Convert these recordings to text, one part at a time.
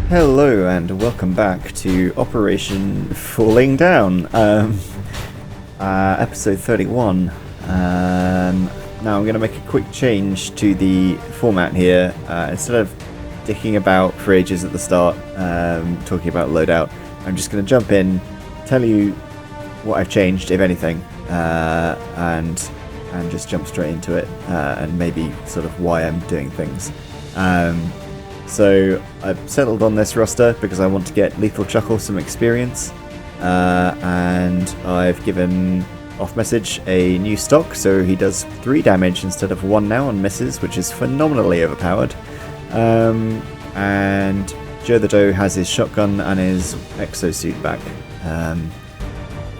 Hello and welcome back to Operation Falling Down, episode 31. Now I'm going to make a quick change to the format here. Instead of dicking about for ages at the start, talking about loadout, I'm just going to jump in, tell you what I've changed, if anything, and just jump straight into it, and maybe sort of why I'm doing things. So I've settled on this roster because I want to get Lethal Chuckle some experience, and I've given Off Message a new stock, so he does 3 damage instead of 1 now on misses, which is phenomenally overpowered. And Joe the Doe has his shotgun and his exosuit back.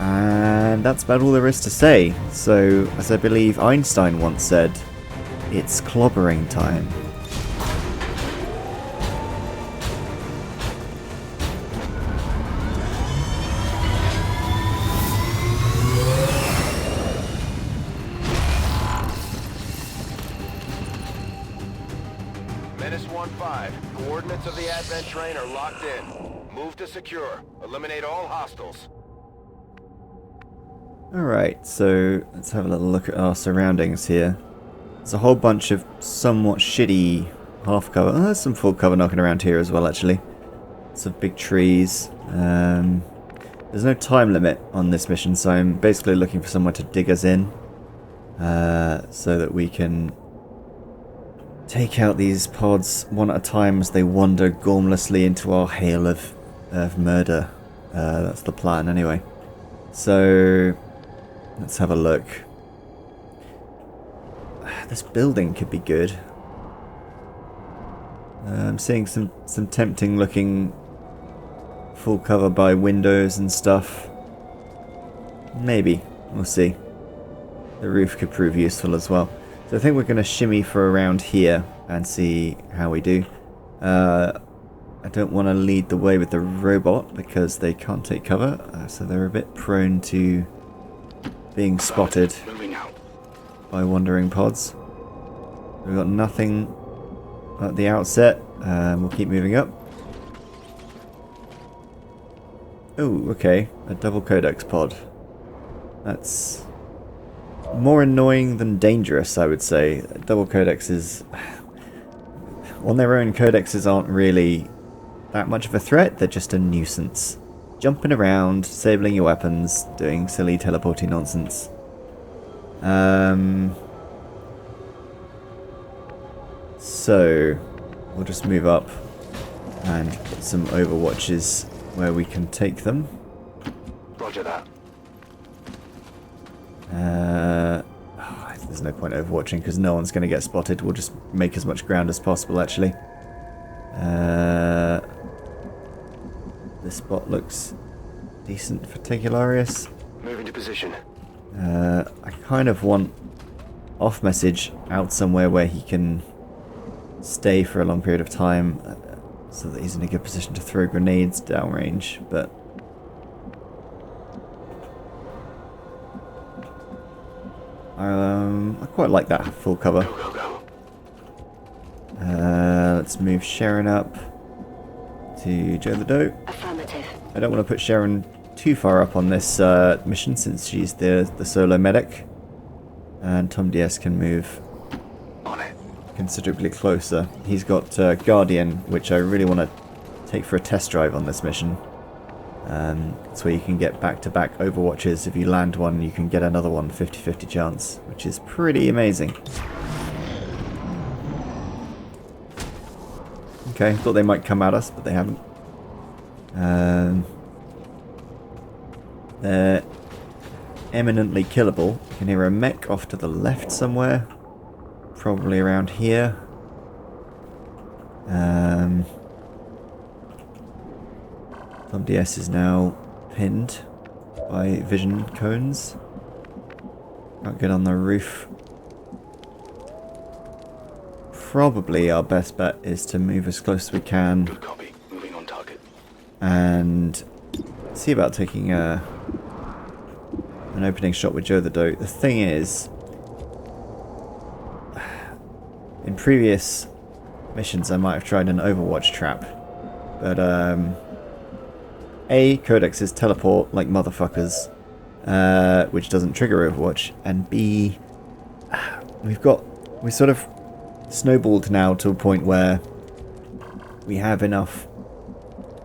And that's about all there is to say. So, as I believe Einstein once said, it's clobbering time. Menace 1-5. Coordinates of the advent train are locked in. Move to secure. Eliminate all hostiles. Alright, so let's have a little look at our surroundings here. There's a whole bunch of somewhat shitty half cover. Oh, there's some full cover knocking around here as well, actually. Some big trees. There's no time limit on this mission, so I'm basically looking for somewhere to dig us in, so that we can take out these pods one at a time as they wander gormlessly into our hail of murder. That's the plan, anyway. So let's have a look. This building could be good. I'm seeing some tempting looking full cover by windows and stuff. Maybe. We'll see. The roof could prove useful as well. So I think we're going to shimmy for around here and see how we do. I don't want to lead the way with the robot because they can't take cover, so they're a bit prone to being spotted by wandering pods. We've got nothing at the outset. We'll keep moving up. Oh, okay. A double codex pod. That's more annoying than dangerous, I would say. Double codexes, on their own, codexes aren't really that much of a threat. They're just a nuisance. Jumping around, disabling your weapons, doing silly teleporting nonsense. So we'll just move up and put some overwatches where we can take them. Roger that. There's no point overwatching because no one's going to get spotted. We'll just make as much ground as possible, actually. This spot looks decent for Tegularius. Moving to position. I kind of want Off Message out somewhere where he can stay for a long period of time, so that he's in a good position to throw grenades downrange, but I quite like that full cover. Go, go, go. Let's move Sharon up to Joe the Doe. Affirmative. I don't want to put Sharon too far up on this mission since she's the solo medic, and Tom DS can move On it. considerably closer. He's got Guardian, which I really want to take for a test drive on this mission. That's where you can get back-to-back overwatches. If you land one, you can get another one, 50-50 chance, which is pretty amazing. Okay, thought they might come at us, but they haven't. They're eminently killable. You can hear a mech off to the left somewhere. Probably around here. Tom DS is now pinned by vision cones. Can't get on the roof. Probably our best bet is to move as close as we can. Good copy. Moving on target. And see about taking an opening shot with Joe the Doe. The thing is, in previous missions I might have tried an Overwatch trap, But, A, codexes teleport like motherfuckers, which doesn't trigger Overwatch, and B, we sort of snowballed now to a point where we have enough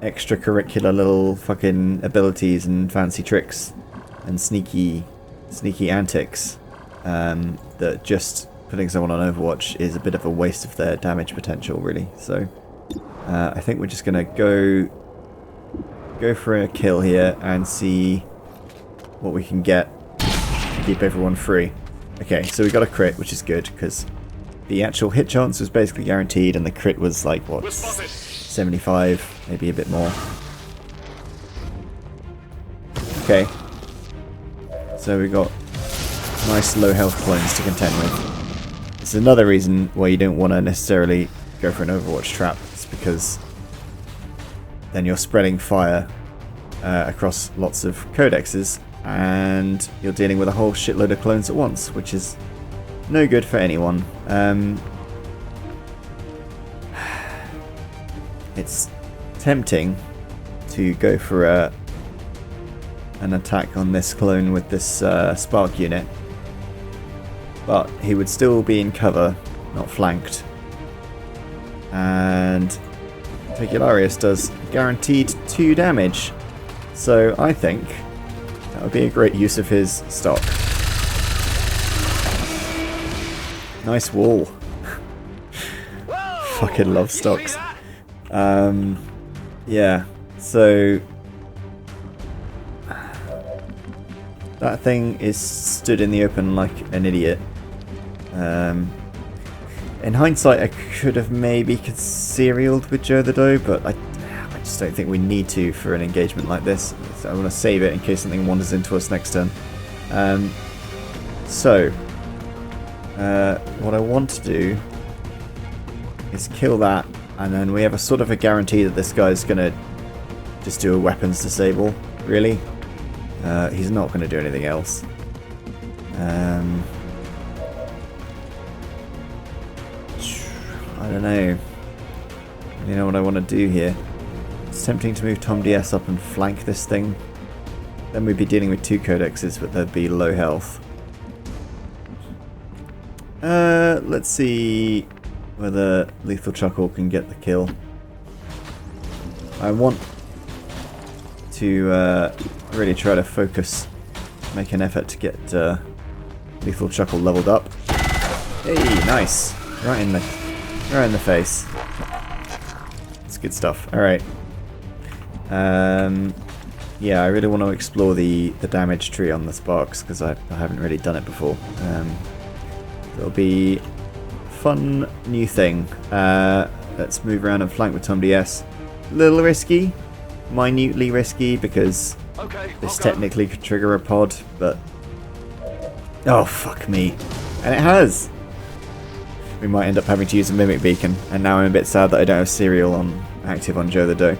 extracurricular little fucking abilities and fancy tricks and sneaky antics that just putting someone on Overwatch is a bit of a waste of their damage potential, really. So I think we're just gonna go for a kill here and see what we can get to keep everyone free. Okay, so we got a crit, which is good because the actual hit chance was basically guaranteed, and the crit was like what, 75, maybe a bit more. Okay, so we got nice low health clones to contend with. It's another reason why you don't want to necessarily go for an Overwatch trap. It's because then you're spreading fire across lots of codexes, and you're dealing with a whole shitload of clones at once, which is no good for anyone. It's tempting to go for an attack on this clone with this spark unit, but he would still be in cover, not flanked, and Tegularius does guaranteed 2 damage, so I think that would be a great use of his stock. Nice wall. Fucking love stocks. Yeah, so that thing is stood in the open like an idiot. In hindsight, I could have maybe serialed with Joe the Doe, but I just don't think we need to for an engagement like this. So I want to save it in case something wanders into us next turn. What I want to do is kill that, and then we have a sort of a guarantee that this guy's going to just do a weapons disable, really. He's not going to do anything else. I don't know. You know what I want to do here? It's tempting to move Tom DS up and flank this thing. Then we'd be dealing with 2 codexes, but they'd be low health. Let's see whether Lethal Chuckle can get the kill. I want to really try to focus, make an effort to get Lethal Chuckle leveled up. Hey, nice! Right in the face. It's good stuff. Alright. Yeah, I really want to explore the damage tree on the sparks, because I haven't really done it before. It'll be a fun new thing. Let's move around and flank with Tom DS. A little risky. Minutely risky, because this technically could trigger a pod, but... oh, fuck me. And it has! We might end up having to use a Mimic Beacon, and now I'm a bit sad that I don't have Serial active on Joe the Doe.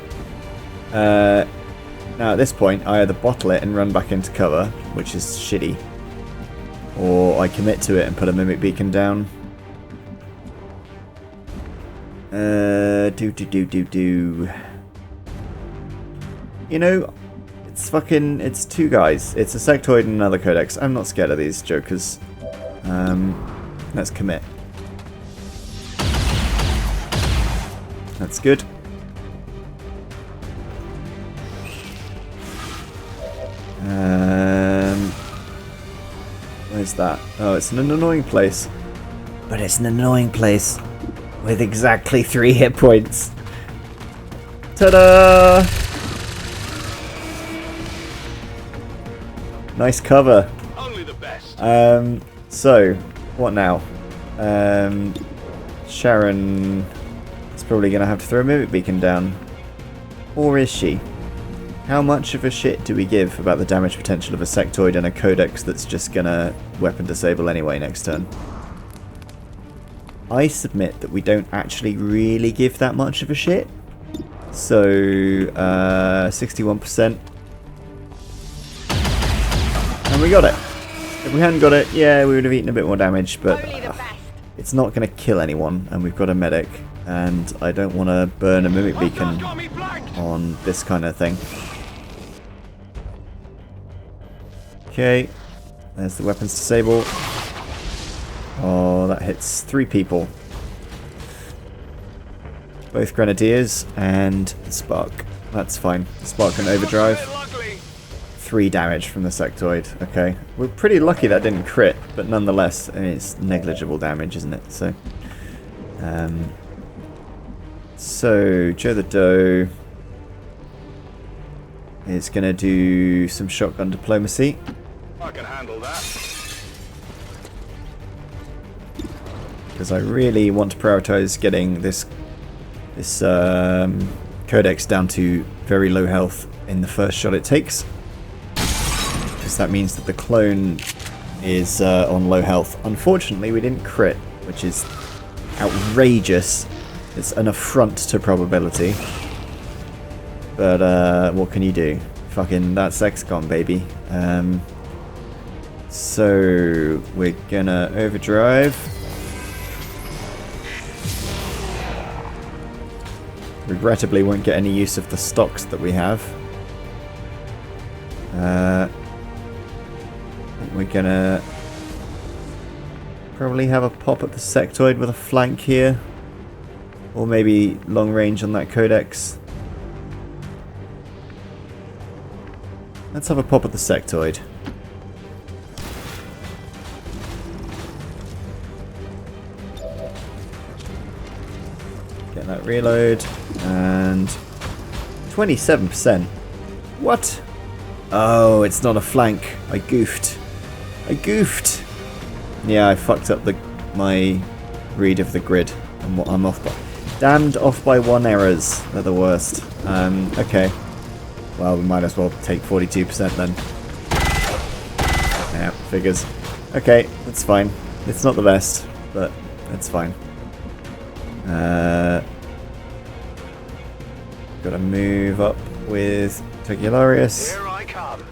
Now at this point, I either bottle it and run back into cover, which is shitty, or I commit to it and put a Mimic Beacon down. You know, it's 2 guys. It's a sectoid and another codex. I'm not scared of these jokers. Let's commit. That's good. Where's that? Oh, it's an annoying place. But it's an annoying place with exactly 3 hit points. Ta-da! Nice cover. Only the best. So, what now? Sharon is probably going to have to throw a Mimic Beacon down. Or is she? How much of a shit do we give about the damage potential of a sectoid and a codex that's just going to weapon disable anyway next turn? I submit that we don't actually really give that much of a shit. So, 61%. And we got it. If we hadn't got it, yeah, we would have eaten a bit more damage, but it's not going to kill anyone, and we've got a medic, and I don't want to burn a mimic beacon on this kind of thing. Okay, there's the weapons disable. Oh, that hits 3 people. Both grenadiers and the spark. That's fine. The spark and overdrive. 3 damage from the sectoid. Okay, we're pretty lucky that didn't crit, but nonetheless, I mean, it's negligible damage, isn't it? So, Joe the Doe is going to do some shotgun diplomacy. I can handle that. Because I really want to prioritize getting this Codex down to very low health in the first shot it takes. Because that means that the clone is on low health. Unfortunately, we didn't crit, which is outrageous. It's an affront to probability. But what can you do? Fucking, that's XCOM, baby. So we're gonna overdrive. Regrettably, won't get any use of the stocks that we have. We're gonna probably have a pop at the sectoid with a flank here, or maybe long range on that Codex. Let's have a pop at the sectoid. Get that reload, and 27%. What? Oh, it's not a flank. I goofed. Yeah, I fucked up my read of the grid. I'm off by... Damned off by 1 errors. They're the worst. Okay. Well, we might as well take 42% then. Yeah, figures. Okay, that's fine. It's not the best, but it's fine. Gotta move up with Tegularius. Here I come.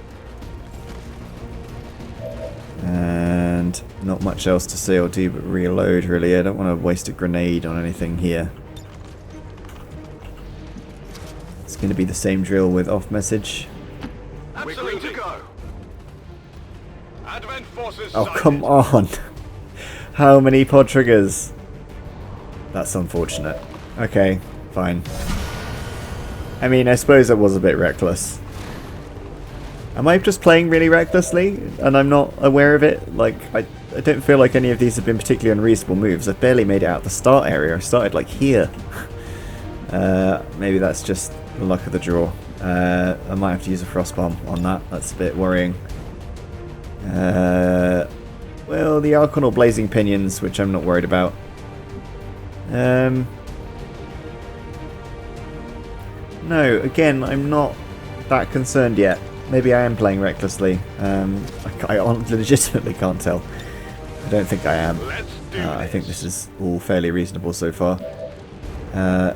And not much else to say or do but reload, really. I don't want to waste a grenade on anything here. It's going to be the same drill with off message. Absolutely to go. Advent forces. Oh, come on! How many pod triggers? That's unfortunate. Okay, fine. I mean, I suppose it was a bit reckless. Am I just playing really recklessly and I'm not aware of it? Like, I don't feel like any of these have been particularly unreasonable moves. I've barely made it out the start area. I started like here. Maybe that's just the luck of the draw. I might have to use a frost bomb on that. That's a bit worrying. Well, the Archonal Blazing Pinions, which I'm not worried about. No, again, I'm not that concerned yet. Maybe I am playing recklessly. I legitimately can't tell. I don't think I am. I think this is all fairly reasonable so far.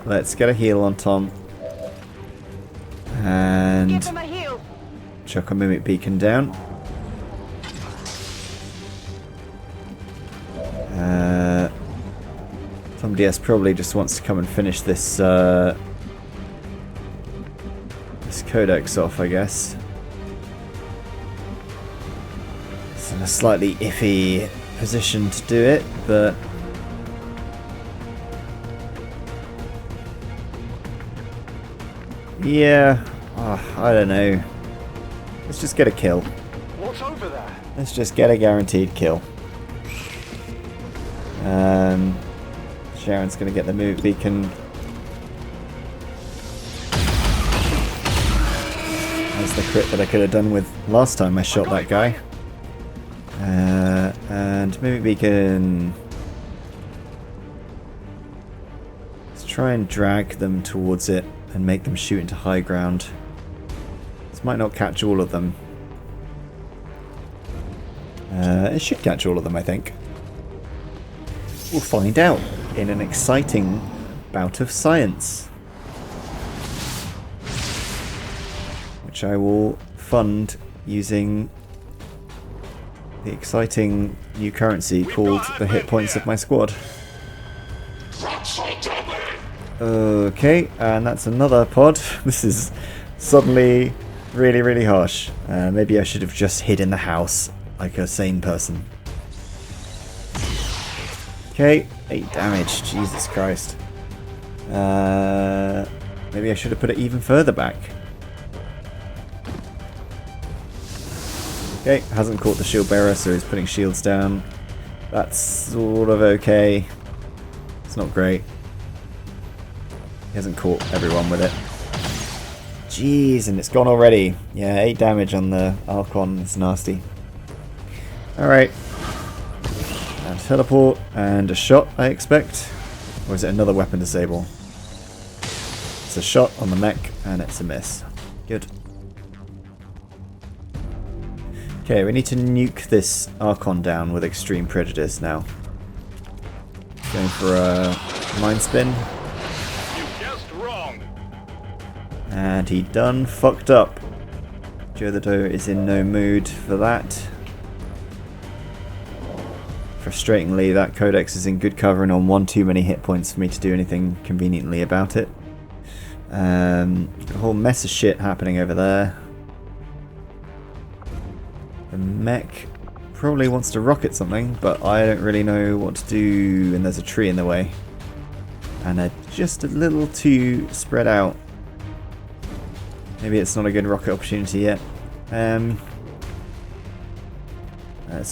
Let's get a heal on Tom. And chuck a Mimic Beacon down. Tom DS probably just wants to come and finish this this Codex off, I guess. It's in a slightly iffy position to do it, but yeah, I don't know. Let's just get a kill. What's over there? Let's just get a guaranteed kill. Sharon's going to get the move beacon. That's the crit that I could have done with last time I shot that guy. And Mimic Beacon. Let's try and drag them towards it and make them shoot into high ground. This might not catch all of them. It should catch all of them, I think. We'll find out in an exciting bout of science, which I will fund using the exciting new currency called the hit points of my squad. Okay, and that's another pod. This is suddenly really, really harsh. Maybe I should have just hid in the house like a sane person. Okay, 8 damage. Jesus Christ. Maybe I should have put it even further back. Okay, hasn't caught the shield bearer, so he's putting shields down. That's sort of okay. It's not great. He hasn't caught everyone with it. Jeez, and it's gone already. Yeah, 8 damage on the Archon. It's nasty. Alright. And teleport, and a shot, I expect. Or is it another weapon disable? It's a shot on the mech, and it's a miss. Good. Okay, we need to nuke this Archon down with extreme prejudice now. Going for a mind spin. You guessed wrong. And he done fucked up. Joe the Doe is in no mood for that. Frustratingly, that Codex is in good cover and on one too many hit points for me to do anything conveniently about it. A whole mess of shit happening over there. The mech probably wants to rocket something, but I don't really know what to do, and there's a tree in the way. And they're just a little too spread out. Maybe it's not a good rocket opportunity yet. That's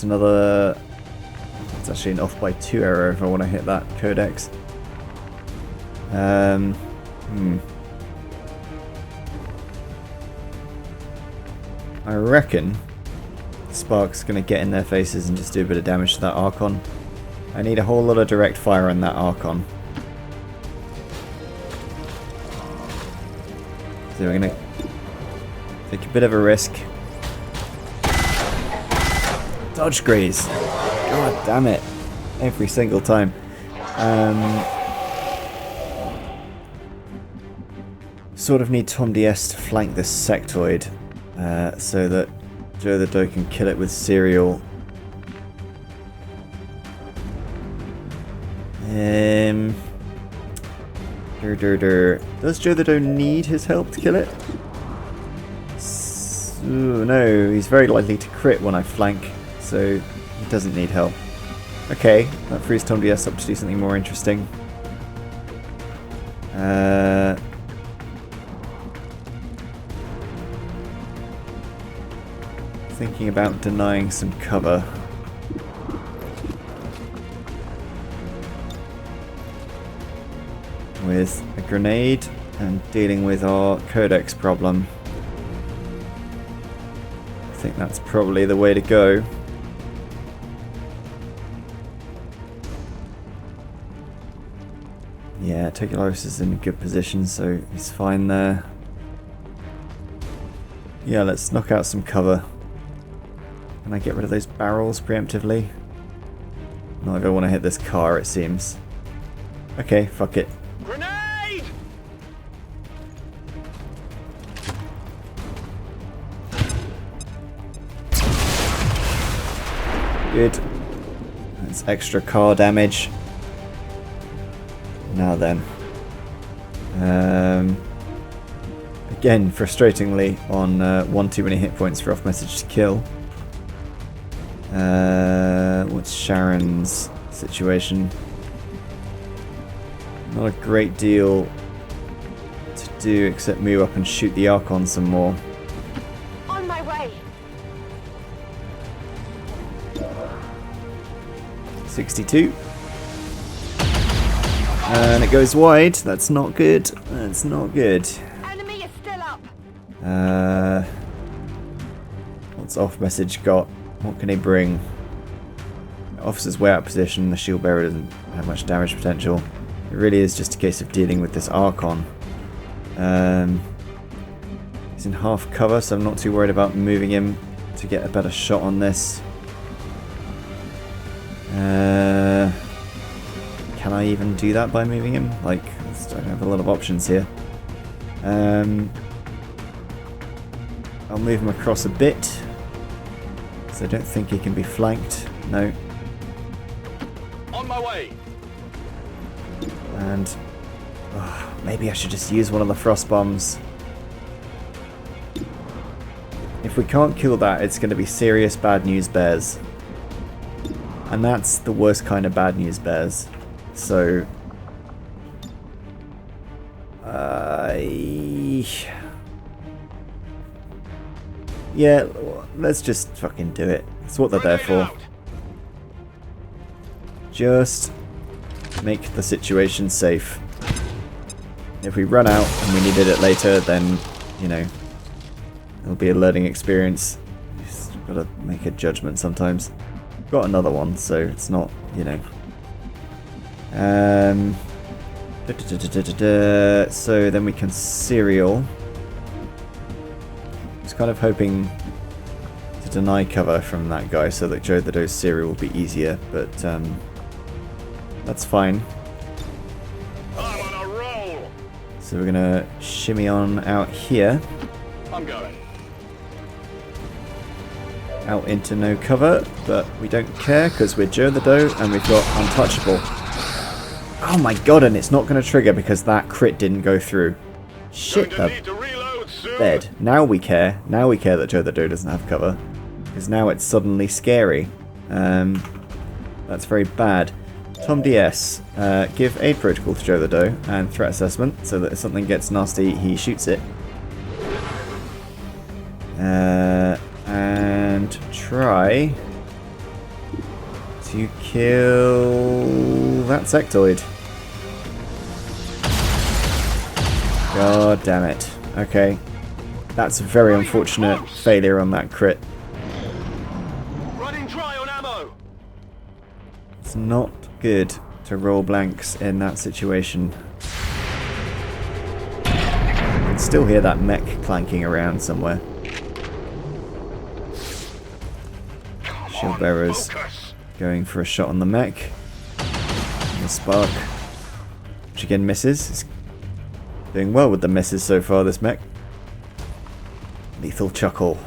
another... It's actually an off by 2 error if I want to hit that Codex. I reckon Spark's going to get in their faces and just do a bit of damage to that Archon. I need a whole lot of direct fire on that Archon. So we're going to take a bit of a risk. Dodge graze! God damn it. Every single time. Sort of need Tom DS to flank this sectoid so that Joe the Doe can kill it with cereal. Does Joe the Doe need his help to kill it? No, he's very likely to crit when I flank, so he doesn't need help. Okay, that frees Tom DS up to do something more interesting. Thinking about denying some cover. With a grenade and dealing with our Codex problem. I think that's probably the way to go. Yeah, Tegularis is in a good position, so he's fine there. Yeah, let's knock out some cover. Can I get rid of those barrels preemptively? Not if I want to hit this car, it seems. Okay, fuck it. Grenade! Good. That's extra car damage. Now then. Again, frustratingly, on one too many hit points for off message to kill. What's Sharon's situation? Not a great deal to do except move up and shoot the Archon some more. On my way. 62. And it goes wide. That's not good. That's not good. Enemy is still up. What's off message got? What can he bring? Officer's way out of position. The shield bearer doesn't have much damage potential. It really is just a case of dealing with this Archon. He's in half cover, so I'm not too worried about moving him to get a better shot on this. Can I even do that by moving him? Like, I don't have a lot of options here. I'll move him across a bit. So I don't think he can be flanked. No. me. And maybe I should just use one of the frost bombs. If we can't kill that, it's going to be serious bad news bears. And that's the worst kind of bad news bears. So... yeah, let's just fucking do it. That's what they're there for. Just make the situation safe. If we run out and we needed it later, then, you know, it'll be a learning experience. You just gotta make a judgment sometimes. Got another one, so it's not, you know. So then we can serial. I was kind of hoping to deny cover from that guy so that Joe the Doe's serial will be easier, but that's fine. I'm on a roll. So we're gonna shimmy on out here. I'm going. Out into no cover, but we don't care because we're Joe the Doe and we've got untouchable. Oh my god, and it's not going to trigger because that crit didn't go through. Shit, the bed. Now we care. Now we care that Joe the Doe doesn't have cover. Because now it's suddenly scary. That's very bad. Tom DS, give aid protocol to Joe the Doe and threat assessment so that if something gets nasty, he shoots it. And try to kill that sectoid. God damn it. Okay. That's a very unfortunate failure on that crit. Running dry on ammo. It's not good to roll blanks in that situation. You can still hear that mech clanking around somewhere. Shield bearers going for a shot on the mech. The spark, which again misses. It's doing well with the misses so far, this mech. Lethal chuckle.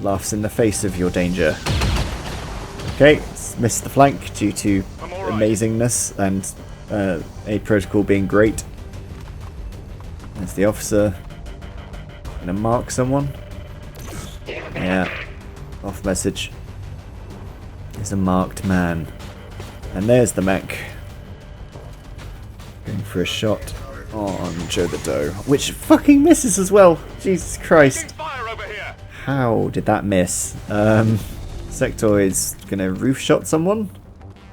Laughs in the face of your danger. Okay, it's missed the flank due to amazingness and aid protocol being great. There's the officer. Gonna mark someone. Yeah. Off message. There's a marked man. And there's the mech. Going for a shot on Joe the Doe. Which fucking misses as well. Jesus Christ. Fire over here. How did that miss? Sectoid's gonna roof shot someone?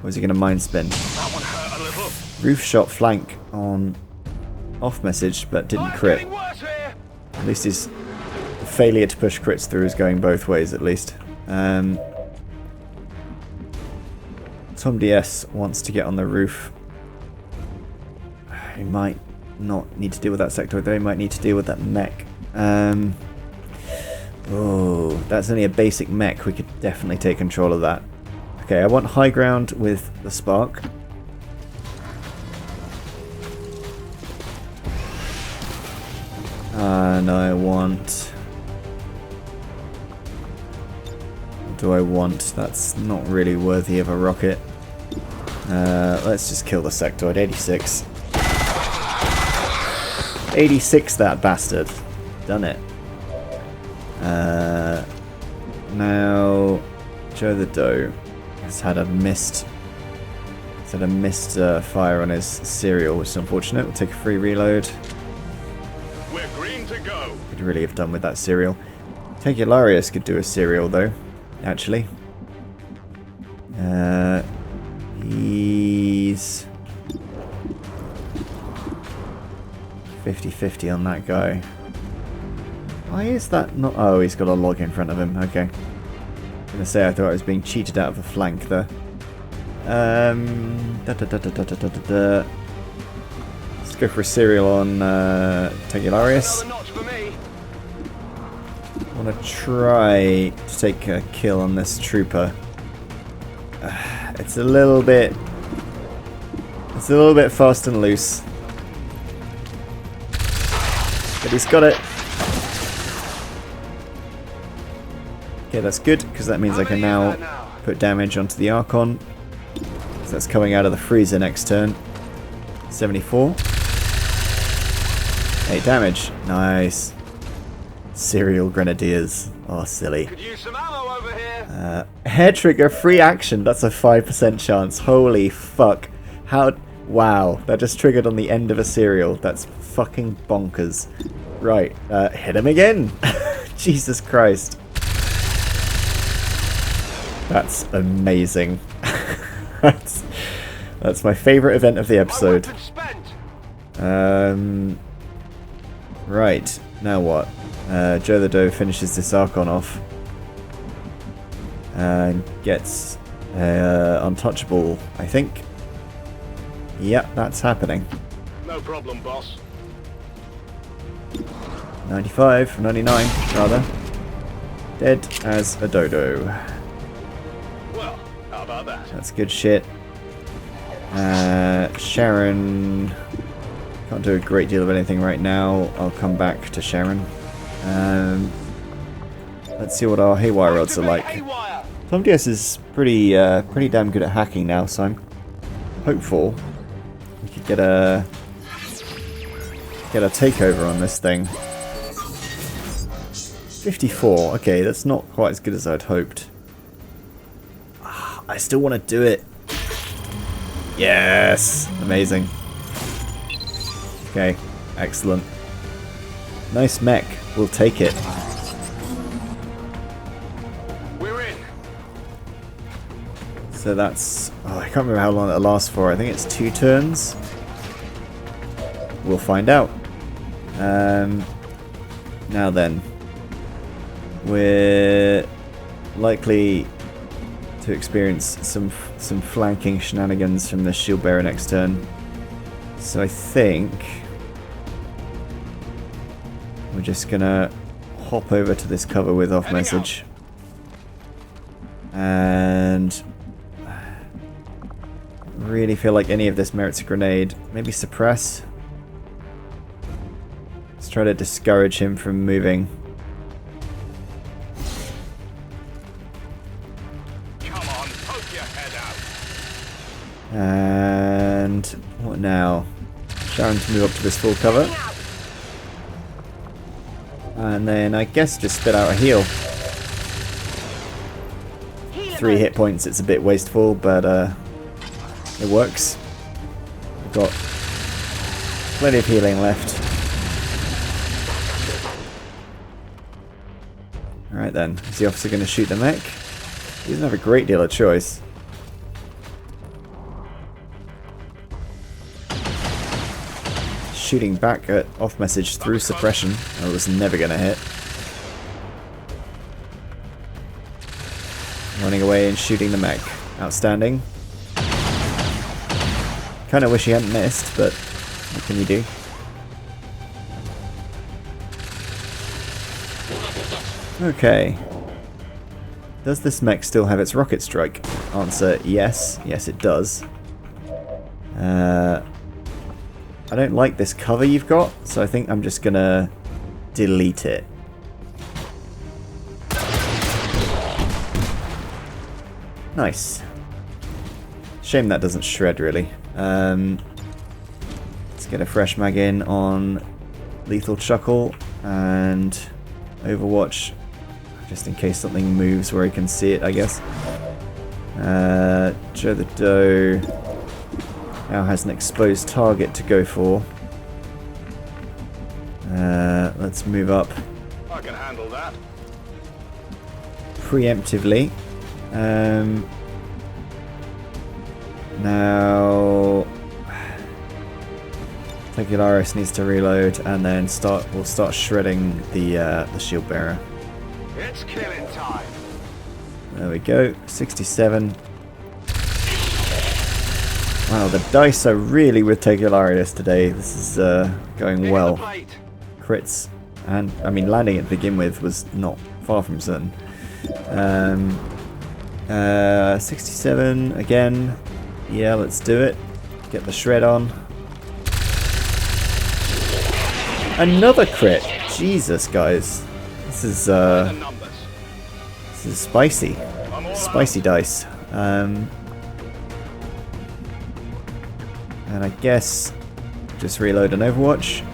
Or is he gonna mind spin? That one hurt a little. Roof shot flank on off message, but didn't crit. Getting worse here. At least his failure to push crits through is going both ways, at least. Tom DS wants to get on the roof. He might not need to deal with that sectoid, though. He might need to deal with that mech. Oh, that's only a basic mech. We could definitely take control of that. Okay, I want high ground with the spark. And I want... what do I want? That's not really worthy of a rocket. Let's just kill the sectoid. 86. 86, that bastard. Done it. Now, Joe the Doe has had a missed fire on his serial, which is unfortunate. We'll take a free reload. We're green to go. Could really have done with that serial. Tegularius could do a serial though, actually. He's 50-50 on that guy. Why is that not... oh, he's got a log in front of him. Okay. I was going to say I thought I was being cheated out of a flank there. Let's go for a serial on Tegularius. I want to try to take a kill on this trooper. It's a little bit fast and loose. But he's got it. Okay, that's good, because that means I can now put damage onto the Archon. So that's coming out of the freezer next turn. 74. 8 damage. Nice. Serial Grenadiers. Oh, silly. Could use some ammo over here. Hair trigger, free action. That's a 5% chance. Holy fuck. How... Wow. That just triggered on the end of a serial. That's fucking bonkers. Right. Hit him again. Jesus Christ. That's amazing. That's my favourite event of the episode. Right. Now what? Joe the Doe finishes this Archon off. And gets untouchable, I think. Yep, that's happening. No problem, boss. 95, 99, rather. Dead as a dodo. Well, how about that? That's good shit. Sharon... Can't do a great deal of anything right now. I'll come back to Sharon. Let's see what our haywire rods are like. Tom DS is pretty damn good at hacking now, so I'm hopeful we could get a takeover on this thing. 54. Okay, that's not quite as good as I'd hoped. I still want to do it. Yes, amazing. Okay, excellent. Nice mech. We'll take it. We're in. So that's... Oh, I can't remember how long it'll last for. I think it's 2 turns. We'll find out. Now then. We're likely to experience some flanking shenanigans from the shield bearer next turn. So I think we're just gonna hop over to this cover with off message. And really feel like any of this merits a grenade. Maybe suppress. Let's try to discourage him from moving. Come on, poke your head out. And what now? Sharon to move up to this full cover. And then I guess just spit out a heal. 3 hit points, it's a bit wasteful, but it works. We've got plenty of healing left. Alright then, is the officer going to shoot the mech? He doesn't have a great deal of choice. Shooting back at off message through suppression. I was never going to hit. Running away and shooting the mech. Outstanding. Kind of wish he hadn't missed, but what can you do? Okay. Does this mech still have its rocket strike? Answer, yes. Yes, it does. I don't like this cover you've got, so I think I'm just gonna delete it. Nice. Shame that doesn't shred, really. Let's get a fresh mag in on Lethal Chuckle and Overwatch, just in case something moves where he can see it, I guess. Joe the Doe now has an exposed target to go for. Let's move up I can handle that. preemptively. Now Tegularis needs to reload, and then we'll start shredding the shield bearer. It's killing time. There we go, 67. Wow, the dice are really with Tegularis today. This is going well. Crits, and I mean landing it to begin with was not far from certain. 67 again. Yeah, let's do it. Get the shred on. Another crit. Jesus, guys, this is spicy. Spicy dice. And I guess just reload an Overwatch.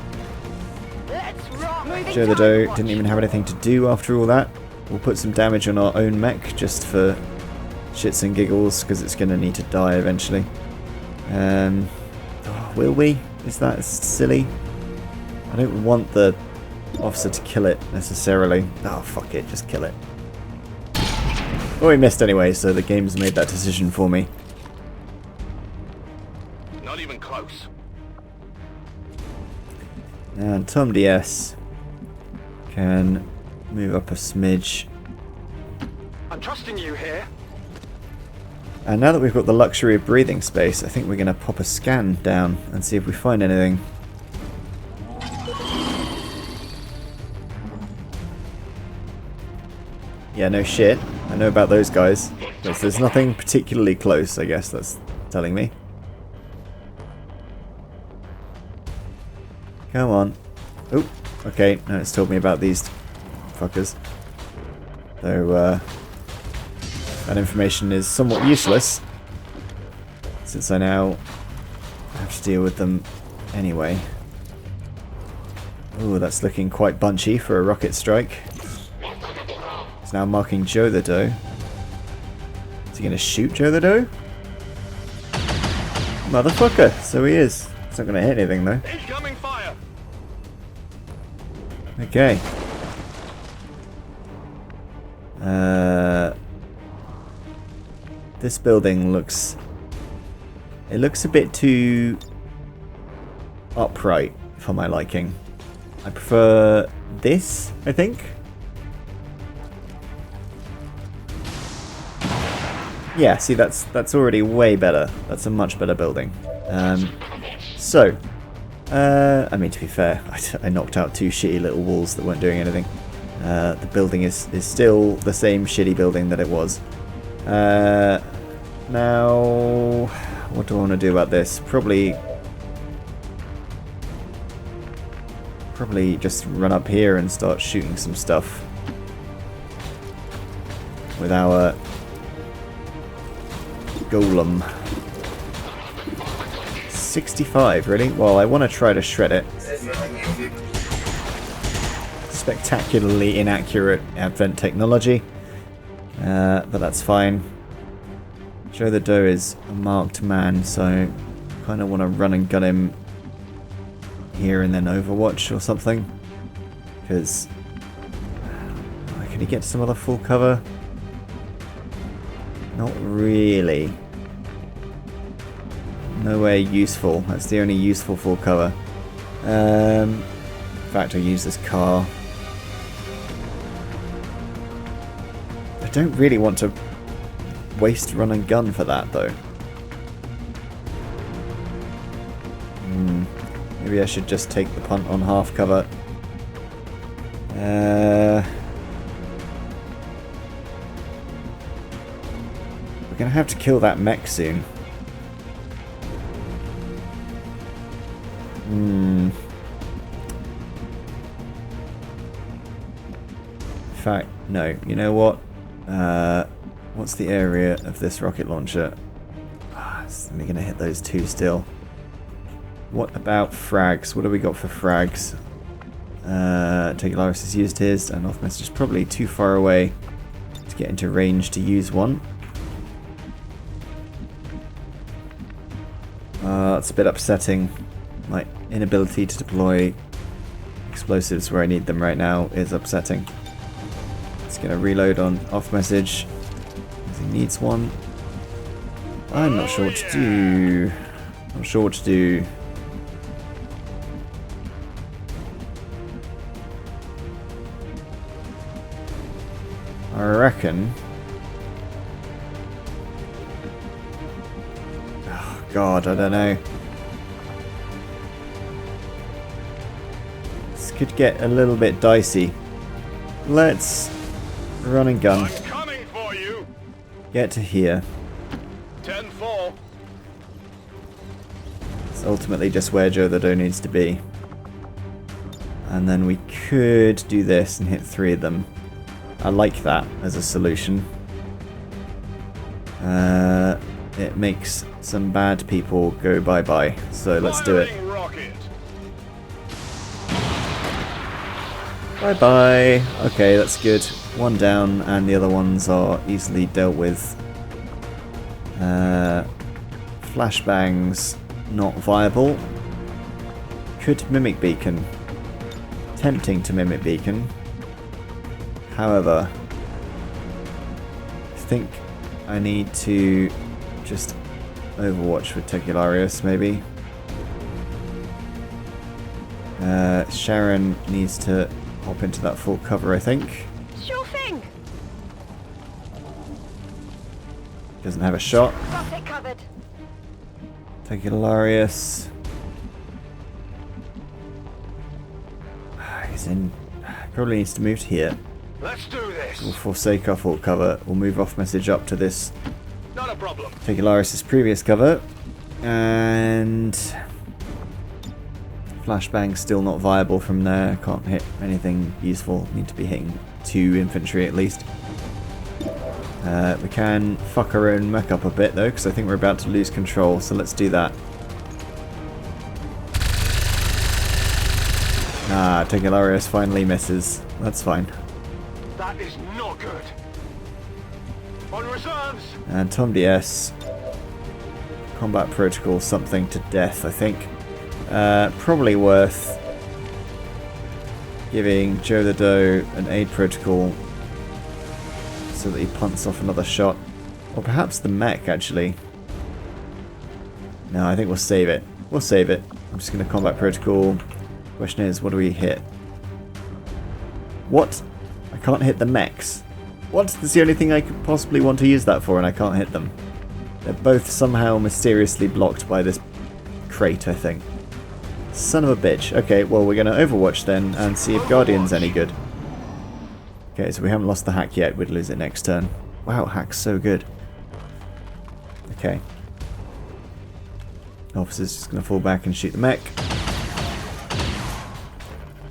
Let's rock. Moving Joe the Doe target didn't even have anything to do after all that. We'll put some damage on our own mech just for shits and giggles because it's going to need to die eventually. Will we? Is that silly? I don't want the officer to kill it necessarily. Oh, fuck it, just kill it. Oh, he missed anyway, so the game's made that decision for me. Not even close. And Tom DS can move up a smidge. I'm trusting you here. And now that we've got the luxury of breathing space, I think we're going to pop a scan down and see if we find anything. Yeah, no shit. I know about those guys. But there's nothing particularly close, I guess that's telling me. Come on. Oh, okay. Now it's told me about these fuckers. So, that information is somewhat useless, since I now have to deal with them anyway. Ooh, that's looking quite bunchy for a rocket strike. It's now marking Joe the Doe. Is he going to shoot Joe the Doe? Motherfucker! So he is. It's not going to hit anything though. Incoming fire. Okay. This building looks... It looks a bit too upright for my liking. I prefer this, I think. Yeah, see, that's already way better. That's a much better building. I mean, to be fair, I knocked out two shitty little walls that weren't doing anything. The building is still the same shitty building that it was. Now, what do I want to do about this? Probably just run up here and start shooting some stuff with our golem. 65, really? Well, I want to try to shred it. Spectacularly inaccurate Advent technology, but that's fine. Joe the Doe is a marked man, so I kind of want to run and gun him here and then Overwatch or something, because can he get some other full cover? Not really. Nowhere useful. That's the only useful full cover. In fact, I'll use this car. I don't really want to waste run and gun for that, though. Maybe I should just take the punt on half cover. We're gonna have to kill that mech soon. In fact, no. You know what? What's the area of this rocket launcher? It's only gonna hit those two still. What about frags? What do we got for frags? Tegularis has used his, and off message is probably too far away to get into range to use one. It's a bit upsetting. My inability to deploy explosives where I need them right now is upsetting. It's going to reload on off message. He needs one. I'm not sure what to do. Not sure what to do. I reckon. Oh God, I don't know. This could get a little bit dicey. Let's run and gun. I'm coming for you. Get to here. 10-4. It's ultimately just where Joe the Doe needs to be. And then we could do this and hit 3 of them. I like that as a solution. it makes some bad people go bye-bye. So let's do it. Bye-bye. Okay, that's good. One down, and the other ones are easily dealt with. Flashbangs, not viable. Could mimic beacon. Tempting to mimic beacon. However, I think I need to just overwatch with Tecularius, maybe. Sharon needs to hop into that full cover, I think. Sure thing. Doesn't have a shot. Got it covered. Tecularius. He's in. Probably needs to move to here. Let's do this. We'll forsake our full cover. We'll move off message up to this. Not a problem. Tecularius' previous cover. And flashbang still not viable from there. Can't hit anything useful. Need to be hitting 2 infantry at least. We can fuck our own mech up a bit though, because I think we're about to lose control, so let's do that. Ah, Tecularius finally misses. That's fine. That is not good. On reserves. And Tom DS. Combat protocol something to death, I think. Probably worth giving Joe the Doe an aid protocol so that he punts off another shot. Or perhaps the mech, actually. No, I think we'll save it. We'll save it. I'm just going to combat protocol. Question is, what do we hit? What? I can't hit the mechs. What? That's the only thing I could possibly want to use that for, and I can't hit them. They're both somehow mysteriously blocked by this crate, I think. Son of a bitch. Okay, well, we're going to overwatch then and see if Guardian's any good. Okay, so we haven't lost the hack yet. We'd lose it next turn. Wow, hack's so good. Okay. Officer's just going to fall back and shoot the mech.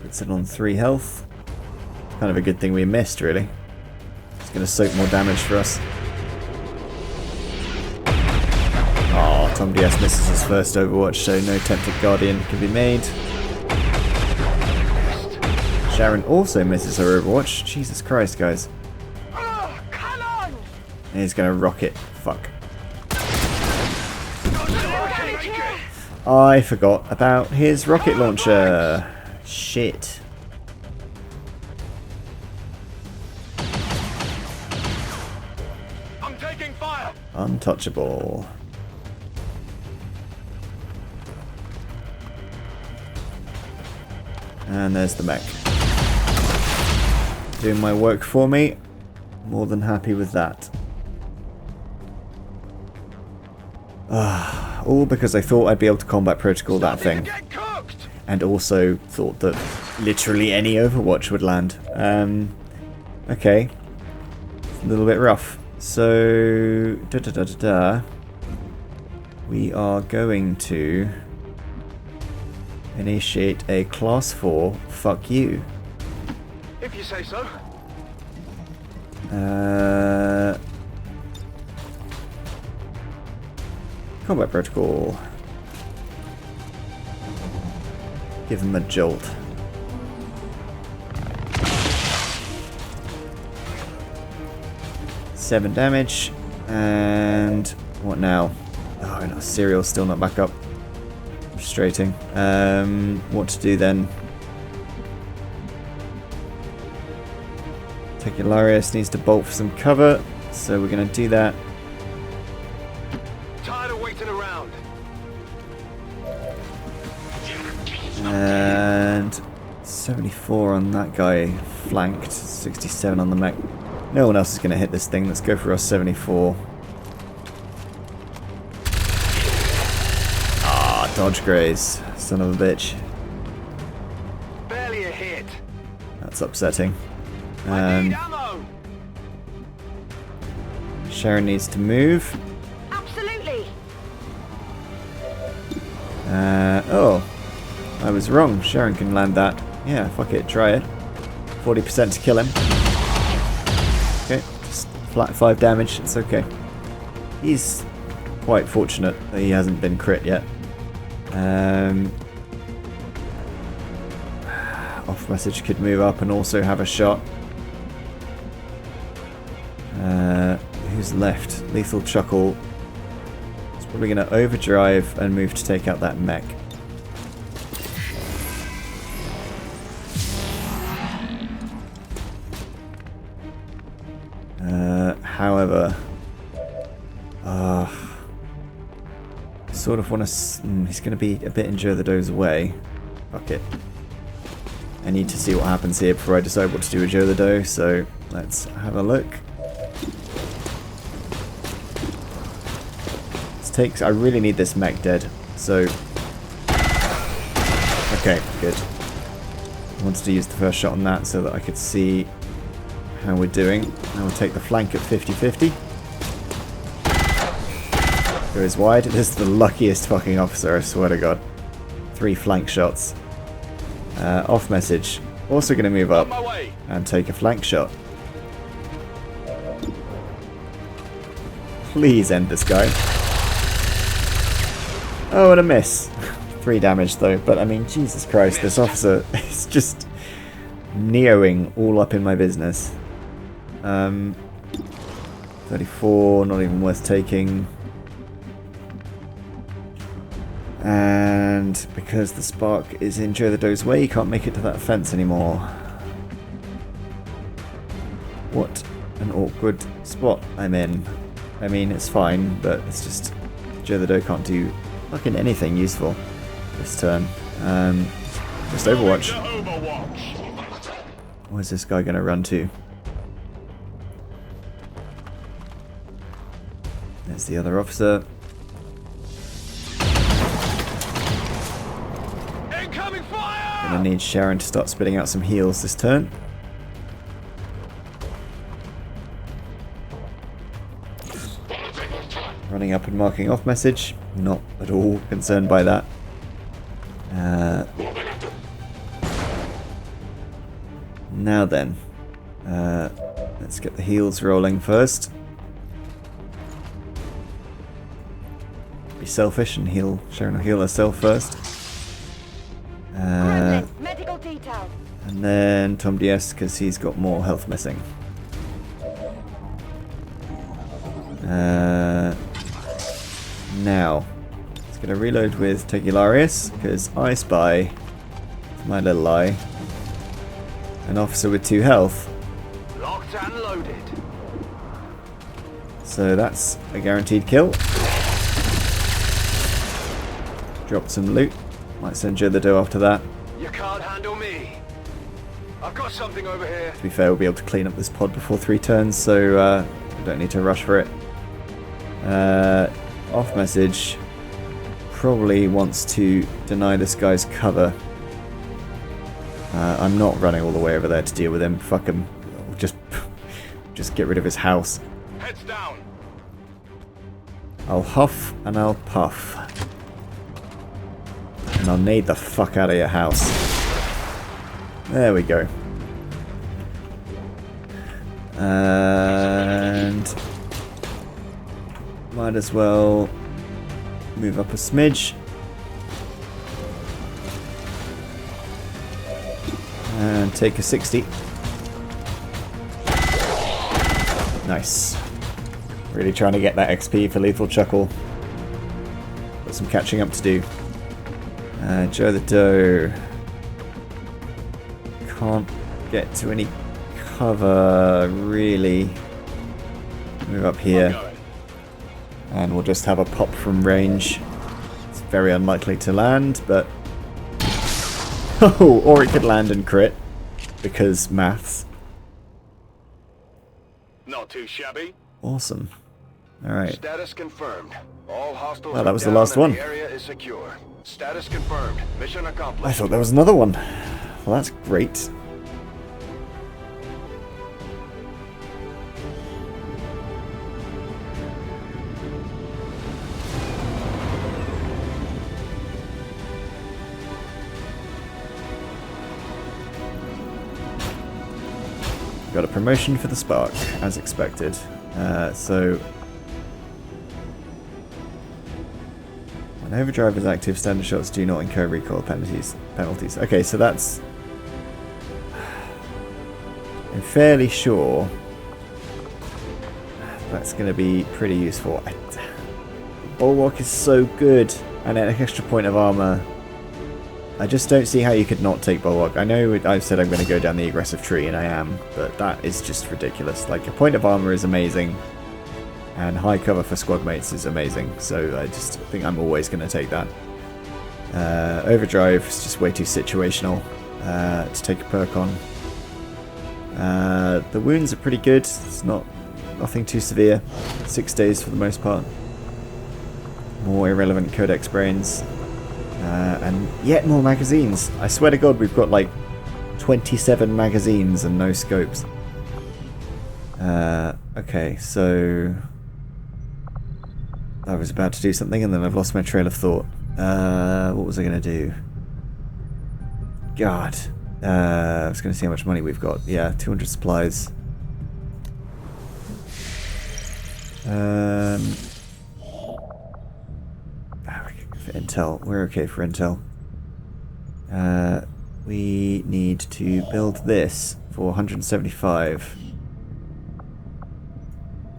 Puts it on 3 health. Kind of a good thing we missed, really. It's going to soak more damage for us. Oh, Tom DS misses his first Overwatch, so no tempted Guardian can be made. Sharon also misses her Overwatch. Jesus Christ, guys. Oh, come on! And he's going to rocket. Fuck. I forgot about his rocket launcher. Shit. I'm taking fire. Untouchable. And there's the mech. Doing my work for me. More than happy with that. All because I thought I'd be able to combat protocol that thing. And also thought that literally any Overwatch would land. Okay. It's a little bit rough. So, we are going to initiate a class 4 fuck you. If you say so. Combat protocol. Give him a jolt. Seven damage. And what now? Oh, no, Serial's still not back up. Frustrating. What to do then? Tecularius needs to bolt for some cover, so we're going to do that. Tired of waiting around. And 74 on that guy, flanked. 67 on the mech. No one else is going to hit this thing. Let's go for our 74. Ah, dodge graze. Son of a bitch. Barely a hit. That's upsetting. I need ammo. Sharon needs to move. Absolutely. Oh. I was wrong. Sharon can land that. Yeah, fuck it. Try it. 40% to kill him. Okay. Just flat 5 damage. It's okay. He's quite fortunate that he hasn't been crit yet. Off message could move up and also have a shot. Who's left? Lethal Chuckle. It's probably going to overdrive and move to take out that mech. However, I sort of want to... he's going to be a bit in Joe the Doe's way. Fuck it. I need to see what happens here before I decide what to do with Joe the Doe, so let's have a look. I really need this mech dead, so... Okay, good. I wanted to use the first shot on that so that I could see how we're doing. Now we'll take the flank at 50-50. Goes wide. This is the luckiest fucking officer, I swear to God. 3 flank shots. Off message. Also going to move up and take a flank shot. Please end this guy. Oh, and a miss. 3 damage though, but I mean, Jesus Christ, this officer is just neoing all up in my business. 34, not even worth taking. And because the spark is in Joe the Doe's way, he can't make it to that fence anymore. What an awkward spot I'm in. I mean, it's fine, but it's just Joe the Doe can't do fucking anything useful this turn. Just Overwatch. Where's this guy gonna run to? There's the other officer. Incoming fire! Gonna need Sharon to start spitting out some heals this turn. Running up and marking off message. Not at all concerned by that. Now then, let's get the heals rolling first. Be selfish and heal. Sharon will heal herself first. Medical detail. And then Tom DS because he's got more health missing. Now, it's going to reload with Tegularius because I spy, my little eye, an officer with 2 health. Locked and loaded. So that's a guaranteed kill. Drop some loot. Might send Joe the Doe after that. You can't handle me. I've got something over here. To be fair, we'll be able to clean up this pod before 3 turns, so we don't need to rush for it. Off message probably wants to deny this guy's cover. I'm not running all the way over there to deal with him. Fuck him. Just get rid of his house. Heads down. I'll huff and I'll puff. And I'll nade the fuck out of your house. There we go. And might as well move up a smidge. And take a 60. Nice. Really trying to get that XP for Lethal Chuckle. Got some catching up to do. Joe the Doe can't get to any cover, really. Move up here. And we'll just have a pop from range. It's very unlikely to land, but... Oh, or it could land and crit. Because maths. Not too shabby. Awesome. Alright. Status confirmed. All hostiles Well, that are was the down last and one. The area is secure. Status confirmed. Mission accomplished. I thought there was another one. Well, that's great. Got a promotion for the Spark, as expected. So Overdrive is active. Standard shots do not incur recoil penalties. Okay, so that's... I'm fairly sure that's going to be pretty useful. Bulwark is so good, and an extra point of armor. I just don't see how you could not take Bulwark. I know I've said I'm going to go down the aggressive tree, and I am, but that is just ridiculous. Like, a point of armor is amazing, and high cover for squad mates is amazing, so I just think I'm always going to take that. Overdrive is just way too situational to take a perk on. The wounds are pretty good. It's nothing too severe. 6 days for the most part. More irrelevant Codex brains. And yet more magazines. I swear to God, we've got like 27 magazines and no scopes. Okay, so I was about to do something and then I've lost my trail of thought. What was I going to do? God. I was going to see how much money we've got. Yeah, 200 supplies. For intel. We're okay for intel. We need to build this for 175.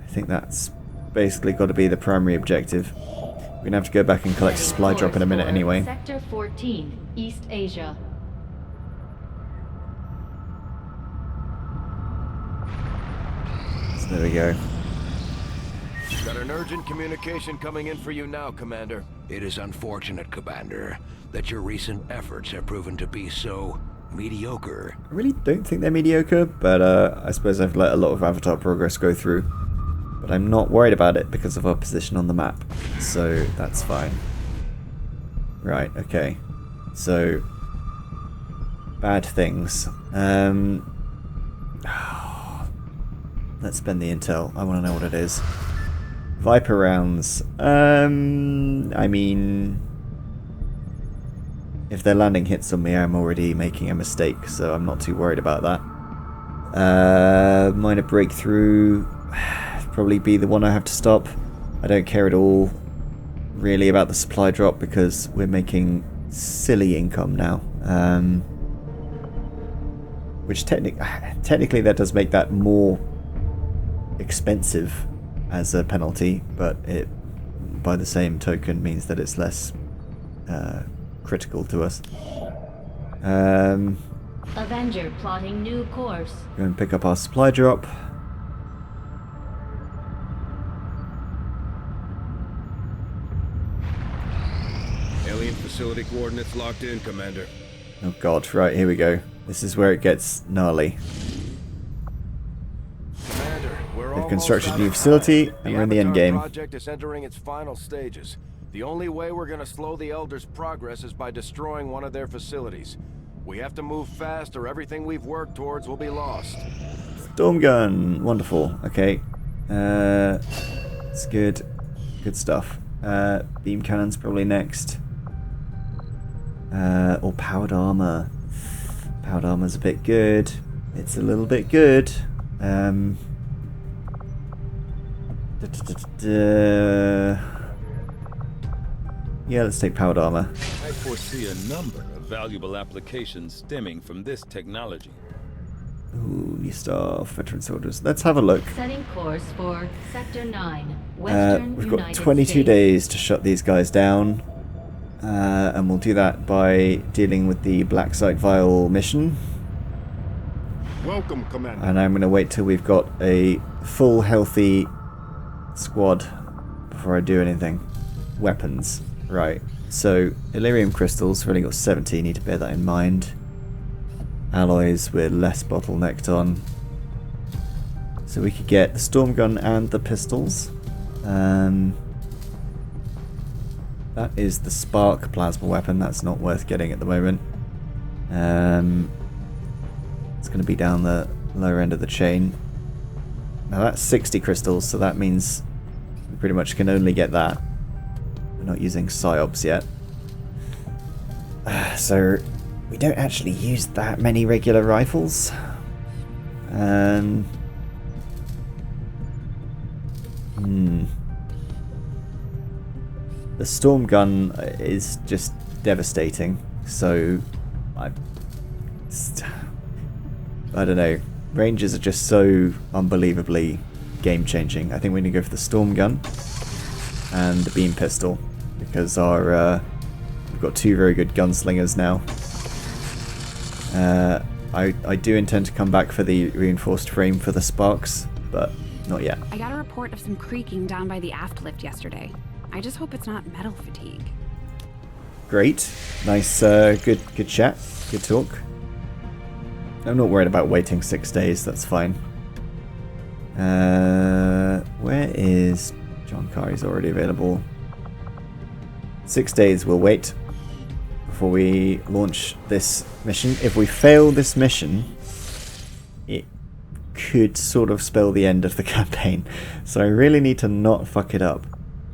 I think that's basically got to be the primary objective. We're going to have to go back and collect a supply drop in a minute anyway. Sector 14, East Asia. So there we go. Got an urgent communication coming in for you now, Commander. It is unfortunate, Commander, that your recent efforts have proven to be so mediocre. I really don't think they're mediocre, but I suppose I've let a lot of Avatar progress go through. But I'm not worried about it because of our position on the map, so that's fine. Right, okay. So, bad things. Let's spend the intel. I want to know what it is. Viper rounds. I mean, if their landing hits on me, I'm already making a mistake, so I'm not too worried about that. Minor breakthrough. Probably be the one I have to stop. I don't care at all, really, about the supply drop because we're making silly income now. Which technically that does make that more expensive as a penalty, but it, by the same token, means that it's less critical to us. Avenger plotting new course. Go and pick up our supply drop. Alien facility coordinates locked in, Commander. Oh god, right, here we go. This is where it gets gnarly. Commander, we're They've constructed a new facility, and we're in the end game. The project is entering its final stages. The only way we're going to slow the Elders' progress is by destroying one of their facilities. We have to move fast, or everything we've worked towards will be lost. Storm gun, wonderful. Okay, it's good. Good stuff. Beam cannons probably next. Or powered armor. Powered armor's a bit good. It's a little bit good. Yeah, let's take powered armor. I foresee a number of valuable applications stemming from this technology. Ooh, new staff, veteran soldiers. Let's have a look. Setting course for Sector 9, Western We've got United 22 States. days to shut these guys down. And we'll do that by dealing with the Black Site Vial mission. Welcome, Commander. And I'm going to wait till we've got a full, healthy squad before I do anything. Weapons. Right. So, Illyrium crystals, we've only got 70, need to bear that in mind. Alloys we're less bottlenecked on. So we could get the storm gun and the pistols. That is the spark plasma weapon. That's not worth getting at the moment. It's going to be down the lower end of the chain. Now that's 60 crystals, so that means we pretty much can only get that. We're not using psyops yet. So we don't actually use that many regular rifles. The storm gun is just devastating, so I don't know. Ranges are just so unbelievably game-changing. I think we need to go for the storm gun and the beam pistol, because we've got two very good gunslingers now. I do intend to come back for the reinforced frame for the sparks, but not yet. I got a report of some creaking down by the aft lift yesterday. I just hope it's not metal fatigue. Great. Nice, good chat. Good talk. I'm not worried about waiting 6 days, that's fine. Where is John Carr? He's already available. 6 days we'll wait before we launch this mission. If we fail this mission, it could sort of spell the end of the campaign. So I really need to not fuck it up.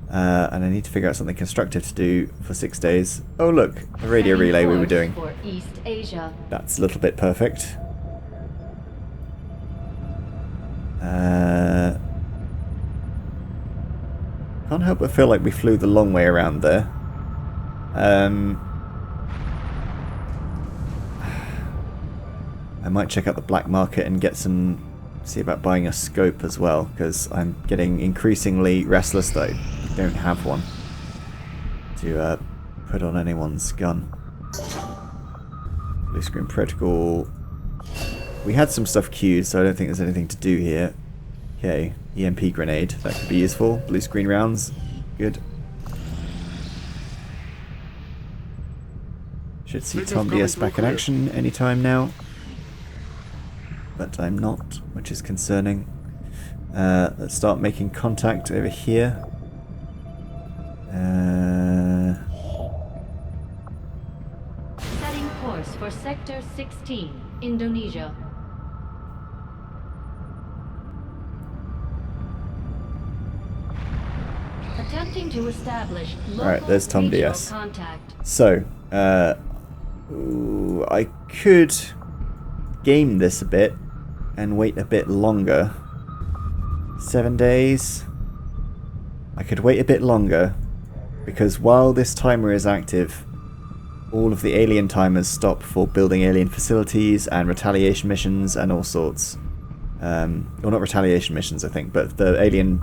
And I need to figure out something constructive to do for 6 days. Oh look, a radio relay we were doing. For East Asia. That's a little bit perfect. Can't help but feel like we flew the long way around there. I might check out the black market and get some... see about buying a scope as well, because I'm getting increasingly restless that I don't have one to put on anyone's gun. Blue screen protocol. We had some stuff queued, so I don't think there's anything to do here. Okay, EMP grenade. That could be useful. Blue screen rounds. Good. Should see Tom DS back in action anytime now. But I'm not, which is concerning. Let's start making contact over here. Setting course for Sector 16, Indonesia. Attempting to establish Alright, there's Tom regional DS. contact. So, I could game this a bit and wait a bit longer. 7 days. I could wait a bit longer, because while this timer is active, all of the alien timers stop for building alien facilities and retaliation missions and all sorts. Well, not retaliation missions, I think, but the alien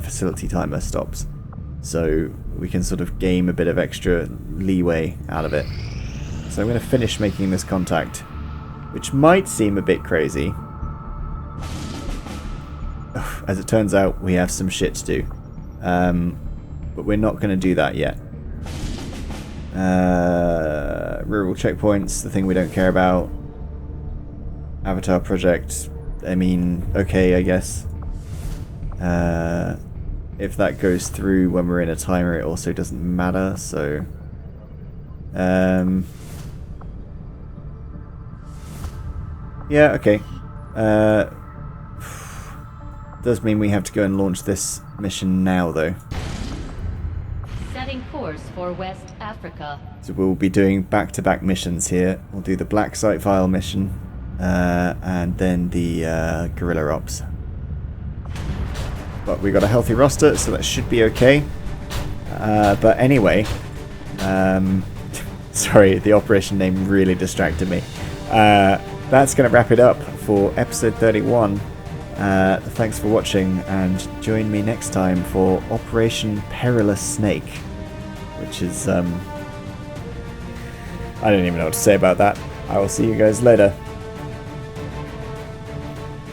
facility timer stops. So we can sort of game a bit of extra leeway out of it. So I'm going to finish making this contact, which might seem a bit crazy. As it turns out, we have some shit to do. But we're not going to do that yet. Rural checkpoints, the thing we don't care about. Avatar project, I mean, okay, I guess. If that goes through when we're in a timer, it also doesn't matter, so... yeah, okay. Does mean we have to go and launch this mission now, though. Setting course for West Africa. So we'll be doing back-to-back missions here. We'll do the Black Site File mission, and then the Guerrilla Ops. But we got a healthy roster, so that should be okay. But anyway, sorry, the operation name really distracted me. That's going to wrap it up for episode 31. Thanks for watching, and join me next time for Operation Perilous Snake, which is, I don't even know what to say about that. I will see you guys later.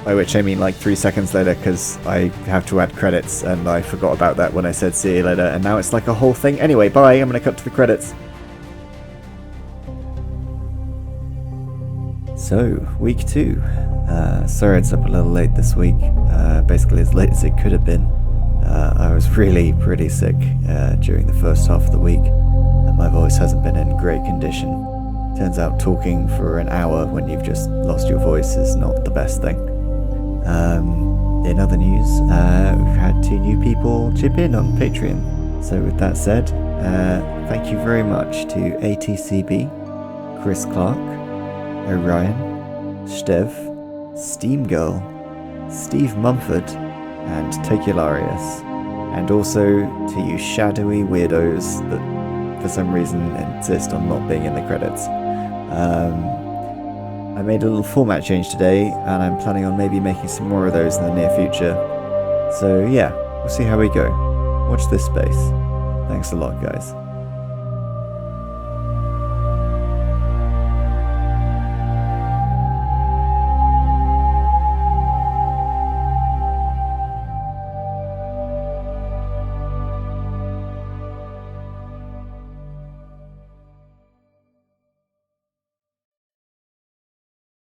By which I mean like 3 seconds later, because I have to add credits, and I forgot about that when I said see you later, and now it's like a whole thing. Anyway, bye, I'm going to cut to the credits. So, week 2. Sorry it's up a little late this week, basically as late as it could have been. I was really pretty sick during the first half of the week, and my voice hasn't been in great condition. Turns out talking for an hour when you've just lost your voice is not the best thing. In other news, we've had 2 new people chip in on Patreon. So with that said, thank you very much to ATCB, Chris Clark, Orion, Stev, Steam Girl, Steve Mumford, and Tokularius. and also to you shadowy weirdos that for some reason insist on not being in the credits. I made a little format change today, and I'm planning on maybe making some more of those in the near future. So yeah, we'll see how we go. Watch this space. Thanks a lot, guys.